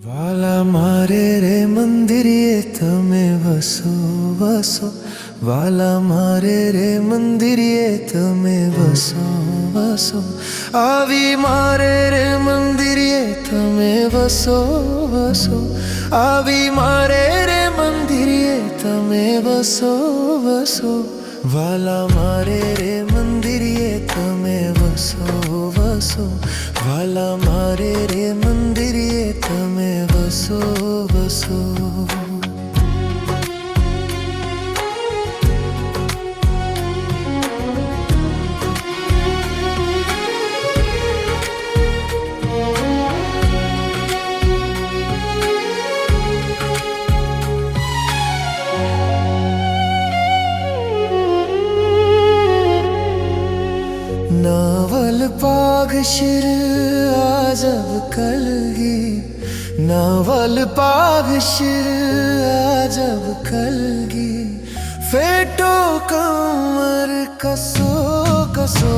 વાલા મારે રે મંદિરે તમે વસો વસો, વાલા મારે રે મંદિરે તમે વસો વસો, આવી મારે રે મંદિરે તમે વસો વસો, આવી મારે રે મંદિરે તમે વસો વસો, વાલા મારે રે મંદિરે તમે વસો વસો, વાલા મારે રે મંદિરે તમે વસો વસો. नावल पाग शिर आजब कलगी, नावल पाग शिर आजब कलगी, फेटो कमर कसो कसो